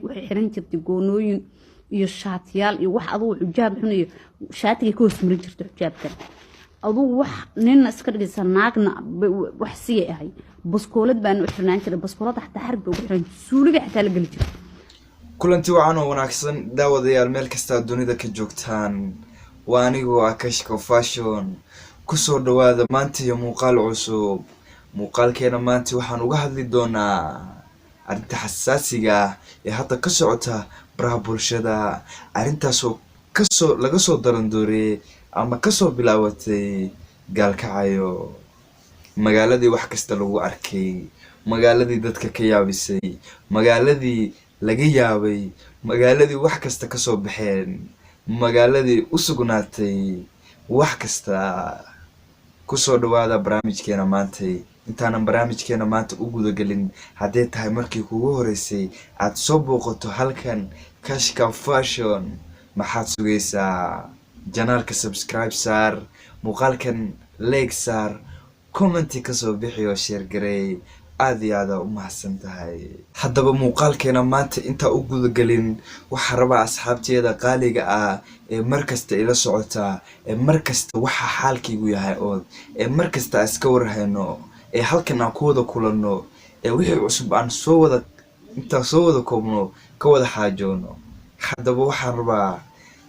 waxay xiran jirtay goonooyin iyo shaatiyaal iyo wax aduu xijaab xun iyo shaatiga ka hoos marin jirtay xijaabkan aduu wax nin iska dhigaysa naagna wax sii ahay baskoolad baan u xirnaan jiray baskoolada xataa xarg ugu xiran suuliga xataa la gali jiray kulanti wacan oo wanaagsan daawadayaal meel kasta dunida ka joogtaan waa anigu Kashka Fashion kusoo dhawaada maanta iyo muuqaal cusub muuqaalkeena maanta waxaan uga hadli doonaa arrinta xasaasiga ee hadda ka socota baraha bulshada arrintaas oo laga soo darandooray ama ka soo bilaabatay Gaalkacyo magaaladii wax kasta lagu arkay magaaladii dadka ka yaabisay magaaladii laga yaabay magaaladii wax kasta ka soo baxeen magaaladii u sugnaatay wax kasta kusoo dhawaada barnaamijkeena maanta intaanan barnaamijkeena maanta u guda galin haddii tahay markii kugu horeysay aad soo booqato halkan Kashka Fashion maxaad sugaysaa janaalka subscribe saar muuqaalkan like saar comment ka soo bixi oo share gareey aad iyo aad u mahadsan tahay haddaba muuqaalkeena maanta inta u guda galin waxa raba asxaabteeda qaaliga ah ee markasta ila socota ee markasta waxa xaalkiigu yahay oo ee markasta iska warhayno ee halkan aan ku wada kulanno ee wixii cusub aan soo wada koobno ka wada xaajoono haddaba waxaan rabaa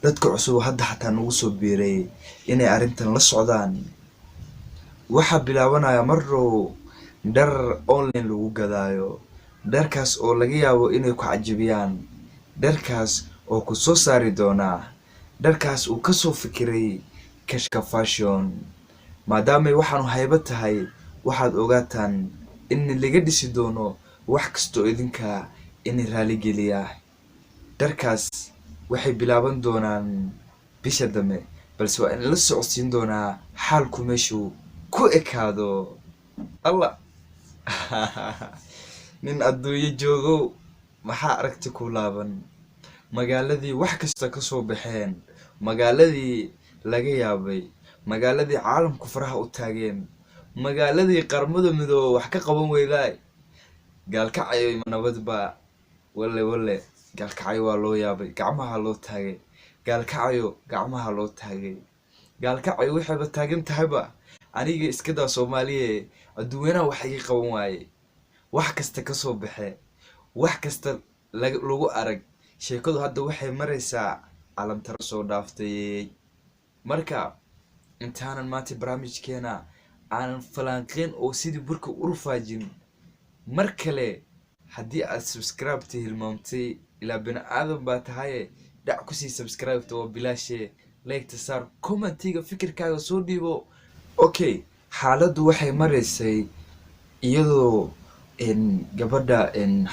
dadka cusub hadda xataa nagu soo biiray inay arrintan la socdaan waxa bilaabanaya marrow dhar online lagu gadaayo dharkaas oo laga yaabo inay ku cajibiyaan dharkaas oo ku soo saari doona dharkaas uu ka soo fikiray Kashka Fashion maadaama waxaanu hayba tahay waxaad ogaataan in laga dhisi doono wax kasto idinka in raali geliya dharkaas waxay bilaaban doonaan bisha dambe balse waa in la socodsiin doonaa xaalku meeshuu ku ekaado Allah nin adduunyo joogo maxaa aragti ku laaban magaaladii wax kasta ka soo baxeen magaaladii laga yaabay magaaladii caalamku faraha u taageen magaaladii qaramada midooba wax ka qaban weylay Gaalkacyo nabadba wale Gaalkacyo waa loo yaabay gacmaha loo taagay Gaalkacyo gacmaha loo taagay Gaalkacyo waxay ba taagan tahayba aniga iska daa Soomaaliye adduunyada wax ay qaban waaye wax kasta ka soo baxay wax kasta lagu arag sheekadu hadda waxay maraysaa caalam tar soo dhaaftay marka intaanan maanta barnaamijkeena aan falanqeen oo sidii burka u rufaajin mar kale haddii aad subscribe hilmaamtay ila bina aadan baa tahay dhac ku sii subscribe oo bilaashe like ta saar commentiga fikirkaaga soo dhiibo okay xaaladdu waxay maraysay iyadoo gabadha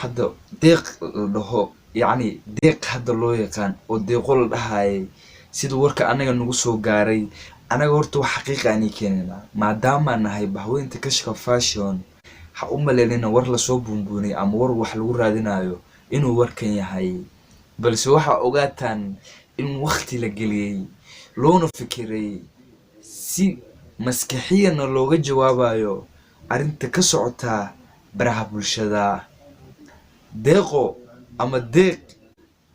hadda deeq la dhaho yacni deeq hadda loo yaqaan oo deeqo la dhahay sidoo warka anaga nagu soo gaaray anaga horta wax xaqiiq ah keenana maadaama nahay bahweynta Kashka Fashion ha u maleelina war la soo buunbuunay ama war wax lagu raadinayo inuu warkan yahay balse waxa ogaataan in waqti la geliyay loona fikiray si maskaxiyan looga jawaabayo arrinta ka socota baraha bulshada deeqo ama deeq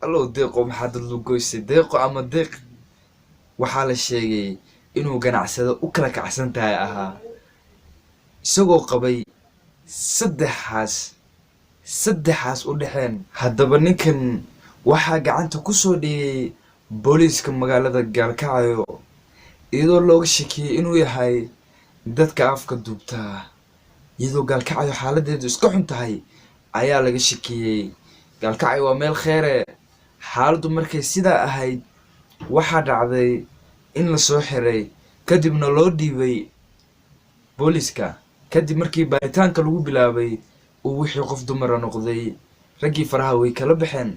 allo deeqo maxaad lagu goysay deeqo ama deeq waxa la sheegay inuu ganacsado u kala kacsan tahay ahaa isagoo qabay saddexaas u dhaxeen haddaba ninkan waxaa gacanta ku soo dhigay booliiska magaalada Gaalkacyo iyadoo looga shakiyay inuu yahay dadka afka duubta iyadoo Gaalkacyo xaaladeedu iska xun tahay ayaa laga shakiyay Gaalkacyo waa meel kheere xaaladdu markay sidaa ahayd waxaa dhacday in la soo xiray kadibna loo dhiibay booliiska kadib markii baaritaanka lagu bilaabay uu wixii qof dumar noqday raggii faraha way kala baxeen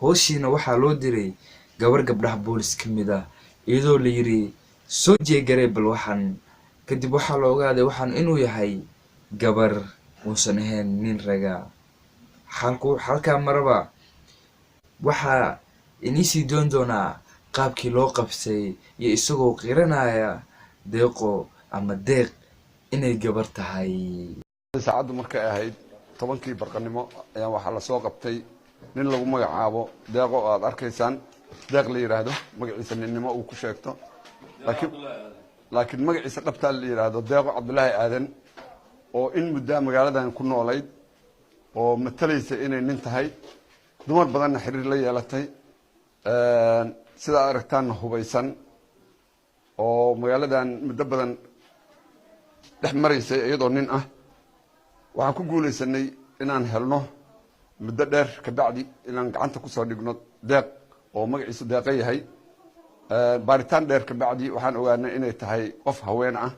hooshiina waxaa loo diray gabar gabdhaha boolis kamid ah iyadoo la yiri soo jeegaray bal waxaan kadib waxaa la ogaaday waxaan inuu yahay gabar uusan ahayn nin raga halka maraba waxaa inii doon doonaa qaabkii loo qabsay iyo isagoo qiranaya deeqo ama deeq inay gabar tahay saacadu markay ahayd 10kii barqanimo ayaa waxa la soo qabtay nin lagu magacaabo deeqo oo aad arkaysaan deeq la yiraahdo magaciisa ninnimo uu ku sheegto laakiin magaciisa dhabta la yiraahdo deeqo Cabdullaahi Aadan oo in muddo magaaladan ku noolayd oo matalaysa inay nin tahay dumar badan xiriir la yeelatay sida aragtaan hubaysan oo magaaladan muddo badan dhex maraysay iyadoo nin ah waxaan ku guulaysanay inaan helno muddo dheer ka bacdi inaan gacanta ku soo dhigno deeq oo magaciisu deeqa yahay baaritaan dheer ka bacdi waxaan ogaanay inay tahay qof haween ah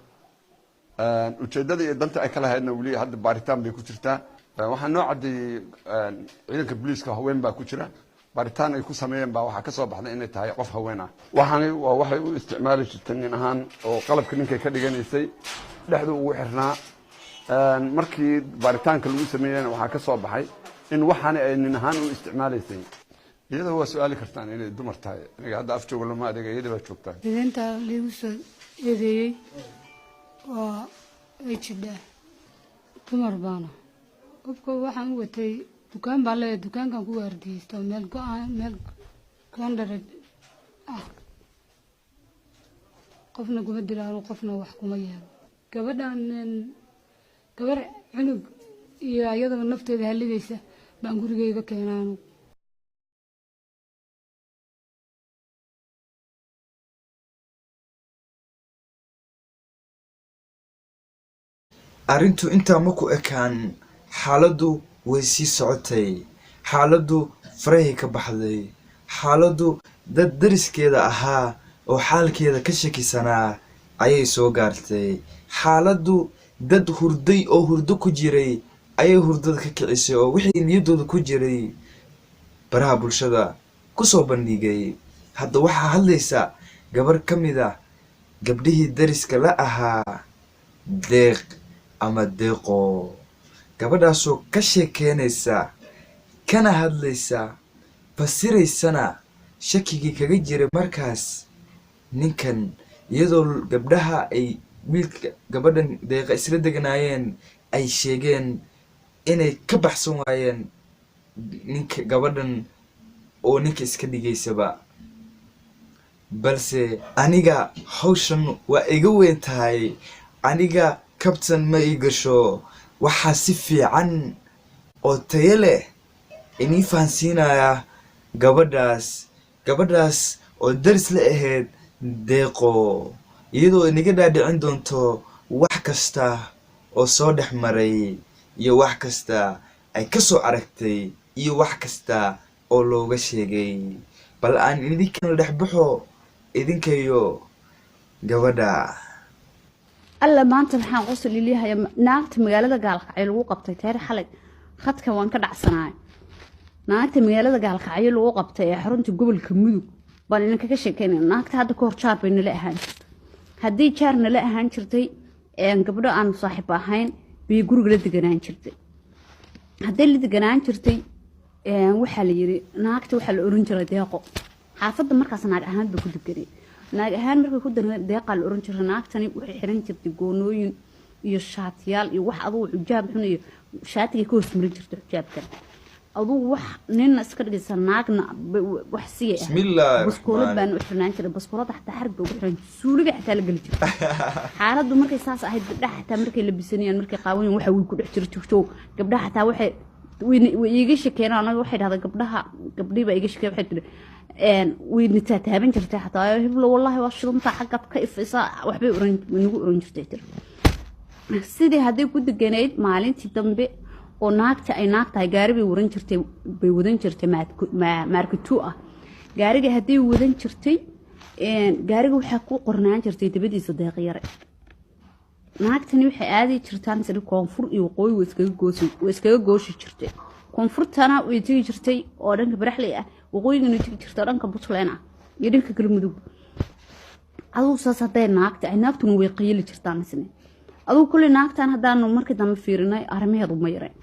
ujeedada iyo danta ay kala hayna wali hadda baaritaan bay ku jirtaa waxaan noo cadeeyay ciidanka booliiska haween baa ku jira baaritaan ay ku sameeyeen baa waxaa ka soo baxday inay tahay qof haween ah waxay u isticmaali jirtay nin ahaan oo qalabka ninkay ka dhiganaysay dhexdu ugu xirnaa markii baaritaanka lagu sameeyeen waxaa ka soo baxay in waxaani ay nin ahaan u isticmaalaysay iyadoo waa su'aali kartaan inay dumar tahay aniga hadda af jooga lama adeega iyada baa joogtaa idinta liigu soo eedeeyey waa ay jidhaa dumar baana qofka waxaan u watay dukaan baan leeyahay dukaankan ku waardiyeysto meel goondhare ah qofna kuma dilaano qofna wax kuma yeelo gabadhan gabar cunug iyo ayadaba nafteeda halidaysa baan gurigeyga keenaanu arrintu intaa ma ku ekaan xaaladdu way sii socotay xaaladdu farahay ka baxday xaaladdu dad dariskeeda ahaa oo xaalkeeda ka shakisanaa ayay soo gaartay xaaladdu dad hurday oo hurdo ku jiray ayay hurdada ka kicisay oo wixii niyaddooda ku jiray baraha bulshada ku soo bandhigay hadda waxaa hadlaysa gabar ka mid ah gabdhihii dariska la ahaa deeq ama deeqo gabadhaasoo ka sheekeynaysa kana hadlaysa fasiraysana shakigii kaga jiray markaas ninkan iyadoo gabdhaha ay wiilka gabadhan deeqa isla deganaayeen ay sheegeen inay ka baxsan waayeen ninka gabadhan oo ninka iska dhigaysaba balse aniga hawshan waa iga weyn tahay aniga kabtan ma ii gasho waxaa si fiican oo tayo leh inii fahansiinaya gabadhaas oo daris la ahayd deeqo iyadoo inaga dhaadhicin doonto wax kasta oo soo dhex maray iyo wax kasta ay ka soo aragtay iyo wax kasta oo looga sheegay bal aan idinkana dhex baxo idinkayo gabadha alla maanta waxaan qosol ilaahay naagta magaalada gaalkacyo lagu qabtay taari xalay khadka waan ka dhacsanaay naagta magaalada gaalkacyo lagu qabtay ee xarunta gobolka mudug baan idinka ka sheekeynaa naagta hadda ka hor jaar bay nala ahaan jirtay haddii jaar nala ahaan jirtay gabdho aan saaxiib ahayn bay guriga la deganaan jirtay haddii la deganaan jirtay waxaa la yiri naagta waxaa la oran jiray deeqo xaafadda markaas naag ahaan bay ku deganay naag ahaan markay ku dareen deeqa la oran jiray naagtani waxay xiran jirtay goonooyin iyo shaatiyaal iyo wax aduu xijaab xun iyo shaatiga ka hoosmarin jirtay xijaabkan aduu wax nin iska dhigaysa naagna wax siya bismillah baskoolad baan u xirnaan jiray baskoolada xataa xarig baa ugu xiran suuliga xataa la geli jirtay xaaladdu markay saas ahayd gabdhaha xataa markay labisanayaan markay qaawanayaan waxa way ku dhex jirto gabdhaha xataa waxay iiga shakeen anaga waxay dhahdaa gabdhii baa iiga shakeen waxay tiri وينتا تهابن جرتي حتى هبل والله واشرمتا حقت كيفيسا waxbay nagu oran jirtay tir sidii haday ku deganeyd maalintii dambe oo naagta ay naagtahay gaari bay wadan jirtay marketu ah gaariga haday wadan jirtay gaariga waxa ku qornaan jirtay dabadiisa deeqyare naagtani waxay aadi jirtaan sidii koonfur iyo waqooyi iskaga gooshi jirtay koonfurtana way tigi jirtay oo dhanka baraxley ah waqooyigana tigi jirtay dhanka Puntland ah iyo dhanka galmudug aduu saas haday naagta ay naagtuna way qiili jirtaan isna aduu kulli naagtan hadaan markii dambe fiirinay arrimaheedu ma yareen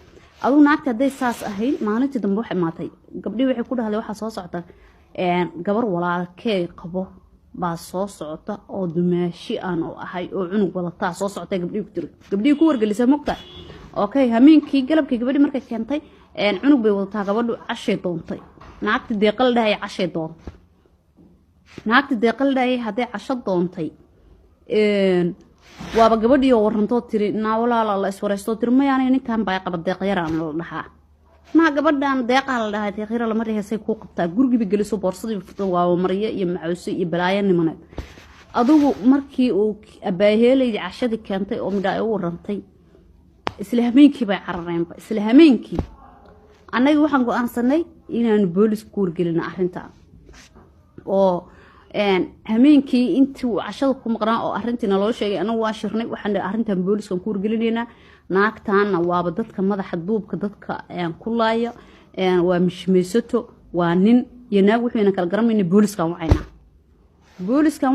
aduu naagta haday saas ahayn maalintii dambe waxay maatay gabdhii waxay ku dhahlay waxa soo socda gabar walaalkee qabo baa soo socota oo dumaashi aan oo ahay oo cunug wadata soo socotay gabdhii ku wargelisay mugta okay hameenkii galabkii gabadhii markay keentay cunug bay wadataa gabadhu cashay doontay naagti deeqal dhahay cashay doontay naagti deeqal dhahay hadday casho doontay waaba gabadhii oo warantoo tiri naa walaala la iswareystoo tiri mayaanay ninkan baa qaba deeqyaraan la dhahaa naa gabadhan deeqaa la dhahay deeqyara lama reheysay kuu qabtaa gurigiiba geliso boorsadii waa mariyo iyo macawse iyo balaayo nimaneed adugu markii uu abaaheelaydi cashadii keentay oo midhaa u warantay isla hameenkii bay carareenba isla hameenkii annaga waxaan go'aansanay inaanu boolis ku wargelino arrintan oo hameenkii intii cashada ku maqnaa oo arrintii naloo sheegay anagu waa shirnay waxaan arrintan booliskan ku wargelinaynaa naagtaana waaba dadka madaxa duubka dadka ku laaya waa mishmaysato waa nin iyo naag wuxuuna kala garamayna booliskan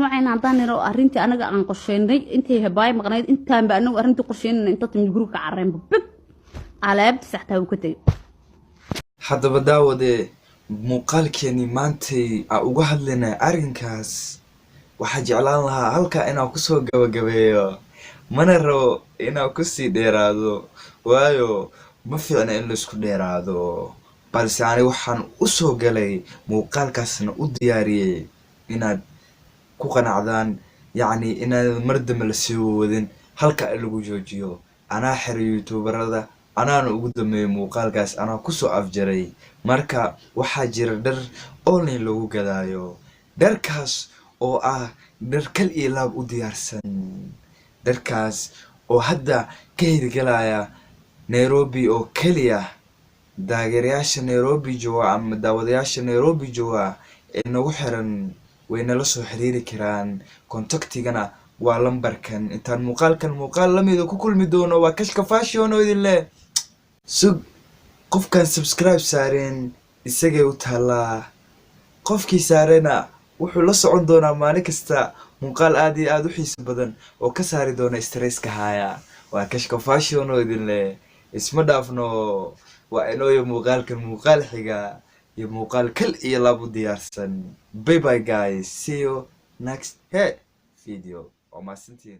wacayna haddaan niro arrintii anaga aan qorsheynay intay habaay maqnayd intaanba anagu arrintii qorsheynayna inta timid guriga ka carreenba big alaabti saxtaa uu ka tegay haddaba daawade muuqaalkeeni maantay aan uga hadlaynay arrinkaas waxaa jeclaan lahaa halkaa inaan kusoo gabagabeeyo mana rabo inaan kusii dheeraado waayo ma fiicna in laisku dheeraado balse ani waxaan usoo galay muuqaalkaasna u diyaariyey inaad ku qanacdaan yacni inaad mar dambe la sii wadin halka lagu joojiyo anaa xiray youtuberada anaana ugu dambeeyay muuqaalkaas anaa kusoo afjaray marka waxaa jira dhar online lagu gadaayo dharkaas oo ah dhar kal iyo laab u diyaarsan dharkaas oo hadda ka hirgalaya Nairobi oo kaliya taageerayaasha Nairobi jooga ama daawadayaasha Nairobi jooga ee nagu xiran way nala soo xiriiri karaan contactigana waa lambarkan intaan muuqaal lamid ku kulmi doono waa Kashka Fashion oo idin leh sug qofkan subscribe saareen isagay u taalaa qofkii saarena wuxuu la socon doonaa maalin kasta muuqaal aad iyo aad u xiiso badan oo ka saari doona stresska haya waa Kashka Fashion oo idin leh isma dhaafno waa inoo muuqaalkan muuqaal xiga iyo muuqaal kal iyo laab u diyaarsan bye bye guys see you next video oo maasantiin